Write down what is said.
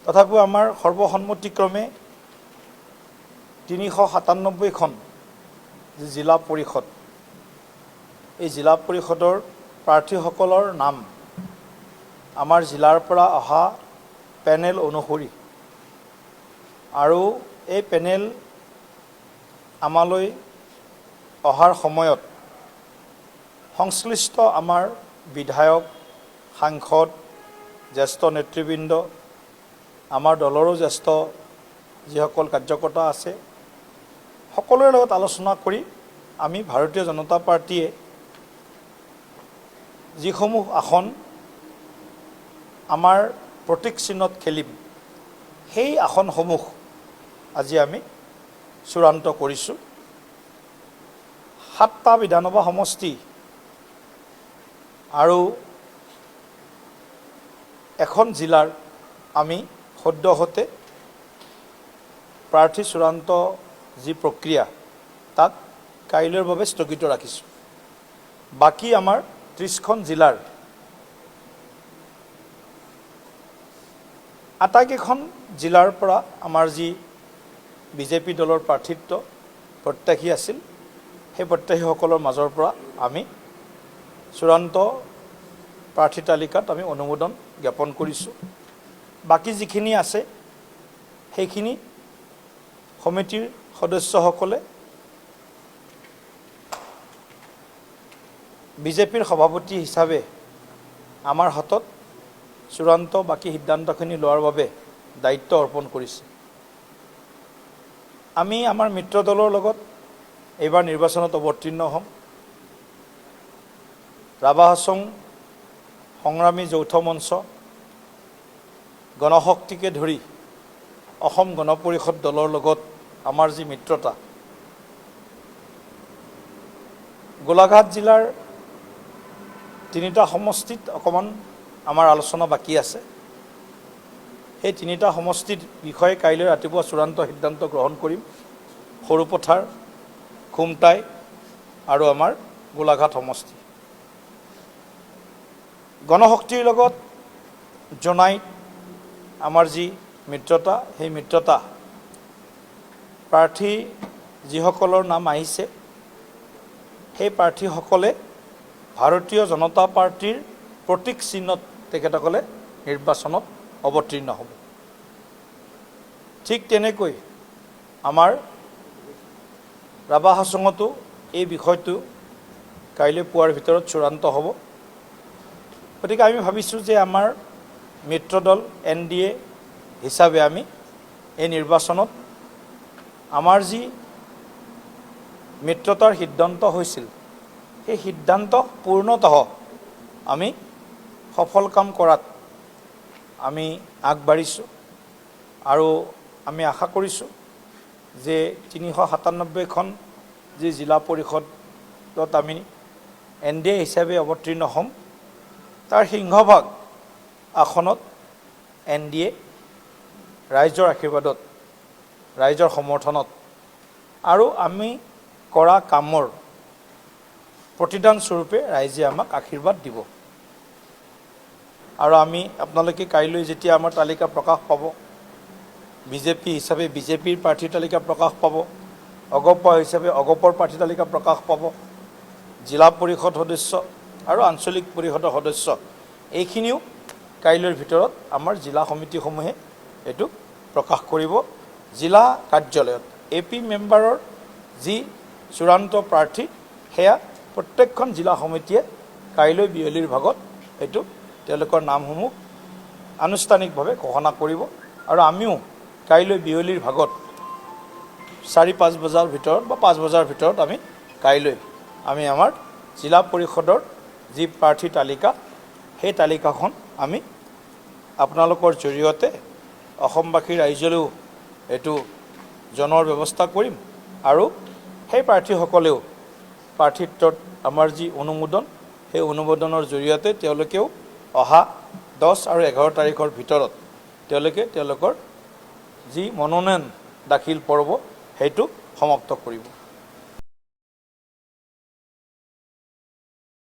তথাপিও আমাৰ সৰ্বসন্মতিক্ৰমে ৩৯৭খন যি জিলা পৰিষদ, এই জিলা পৰিষদৰ প্ৰাৰ্থীসকলৰ নাম আমাৰ জিলাৰ পৰা অহা পেনেল অনুসৰি, আৰু এই পেনেল আমালৈ অহাৰ সময়ত সংশ্লিষ্ট আমাৰ বিধায়ক, সাংসদ, জ্যেষ্ঠ নেতৃবৃন্দ, আমাৰ দলৰো জ্যেষ্ঠ যিসকল কাৰ্যকৰ্তা আছে, সকলোৰে লগত আলোচনা কৰি আমি ভাৰতীয় জনতা পাৰ্টীয়ে যিসমূহ আসন আমাৰ প্ৰতীক চিহ্নত খেলিম, সেই আসনসমূহ আজি আমি চূড়ান্ত কৰিছোঁ। 7টা বিধানসভা সমষ্টি আৰু এখন জিলাৰ আমি সদ্যহতে প্ৰাৰ্থী চূড়ান্ত যি প্ৰক্ৰিয়া তাক কাইলৈৰ বাবে স্থগিত ৰাখিছোঁ। বাকী আমাৰ 30খন জিলাৰ আটাইকেইখন জিলাৰ পৰা আমাৰ যি বিজেপি দলৰ প্ৰাৰ্থিত্ব প্ৰত্যাশী আছিল, সেই প্ৰত্যাশীসকলৰ মাজৰ পৰা আমি চূড়ান্ত প্ৰাৰ্থী তালিকাত আমি অনুমোদন জ্ঞাপন কৰিছোঁ। বাকী যিখিনি আছে সেইখিনি সমিতিৰ সদস্যসকলে বিজেপিৰ সভাপতি হিচাপে আমাৰ হাতত চূড়ান্ত বাকী সিদ্ধান্তখিনি লোৱাৰ বাবে দায়িত্ব অৰ্পণ কৰিছে। আমি আমাৰ মিত্ৰ দলৰ লগত এইবাৰ নিৰ্বাচনত অৱতীৰ্ণ হ'ম। ৰাভা হাছং সংগ্ৰামী যৌথ মঞ্চ, গণশক্তিকে ধৰি অসম গণ পৰিষদ দলৰ লগত আমাৰ যি মিত্ৰতা, গোলাঘাট জিলাৰ 3টা সমষ্টিত অকণমান আমাৰ আলোচনা বাকী আছে। সেই 3টা সমষ্টিৰ বিষয়ে কাইলৈ ৰাতিপুৱা চূড়ান্ত সিদ্ধান্ত গ্ৰহণ কৰিম। সৰুপথাৰ, খুমটাই আৰু আমাৰ গোলাঘাট সমষ্টি। গণশক্তিৰ লগত জোনাইত আমাৰ যি মিত্ৰতা, সেই মিত্ৰতা প্ৰাৰ্থী যিসকলৰ নাম আহিছে, সেই প্ৰাৰ্থীসকলে ভাৰতীয় জনতা পাৰ্টীৰ প্ৰতীক চিহ্নত তেখেতসকলে নিৰ্বাচনত অৱতীৰ্ণ হ'ব। ঠিক তেনেকৈ আমাৰ ৰাভা হাছঙতো এই বিষয়টো কাইলৈ পুৱাৰ ভিতৰত চূড়ান্ত হ'ব। গতিকে আমি ভাবিছোঁ যে আমাৰ মিত্ৰ দল NDA হিচাপে আমি এই নিৰ্বাচনত আমাৰ যি মিত্ৰতাৰ সিদ্ধান্ত হৈছিল, সেই সিদ্ধান্ত পূৰ্ণতঃ আমি সফল কাম কৰাত আমি আগবাঢ়িছোঁ। আৰু আমি আশা কৰিছোঁ যে 397খন যি জিলা পৰিষদত আমি NDA হিচাপে অৱতীৰ্ণ হ'ম, তাৰ সিংহভাগ আসনত NDA ৰাইজৰ আশীৰ্বাদত, ৰাইজৰ সমৰ্থনত আৰু আমি কৰা কামৰ প্ৰতিদান স্বৰূপে ৰাইজে আমাক আশীৰ্বাদ দিব। আৰু আমি আপোনালোকে কাইলৈ যেতিয়া আমাৰ তালিকা প্ৰকাশ পাব, বিজেপি হিচাপে বিজেপিৰ প্ৰাৰ্থী তালিকা প্ৰকাশ পাব, অগপ হিচাপে অগপৰ প্ৰাৰ্থী তালিকা প্ৰকাশ পাব, জিলা পৰিষদ সদস্য আৰু আঞ্চলিক পৰিষদৰ সদস্য, এইখিনিও কাইলৈৰ ভিতৰত আমাৰ জিলা সমিতিসমূহে এইটো প্ৰকাশ কৰিব। জিলা কাৰ্যালয়ত AP মেম্বাৰৰ যি চূড়ান্ত প্ৰাৰ্থী, সেয়া প্ৰত্যেকখন জিলা সমিতিয়ে কাইলৈ বিয়লিৰ ভাগত এইটো তেওঁলোকৰ নামসমূহ আনুষ্ঠানিকভাৱে ঘোষণা কৰিব। আৰু আমিও কাইলৈ বিয়লিৰ ভাগত 4-5 বজাৰ ভিতৰত বা 5 বজাৰ ভিতৰত আমি কাইলৈ আমাৰ জিলা পৰিষদৰ যি প্ৰাৰ্থী তালিকা, সেই তালিকাখন আমি আপোনালোকৰ জৰিয়তে অসমবাসী ৰাইজলৈও এইটো জনোৱাৰ ব্যৱস্থা কৰিম। আৰু সেই প্ৰাৰ্থীসকলেও প্ৰাৰ্থিত্বত আমাৰ যি অনুমোদন, সেই অনুমোদনৰ জৰিয়তে তেওঁলোকেও অহা 10 আৰু 11 তাৰিখৰ ভিতৰত তেওঁলোকৰ যি মনোনয়ন দাখিল পৰ্ব, সেইটো সমাপ্ত কৰিব।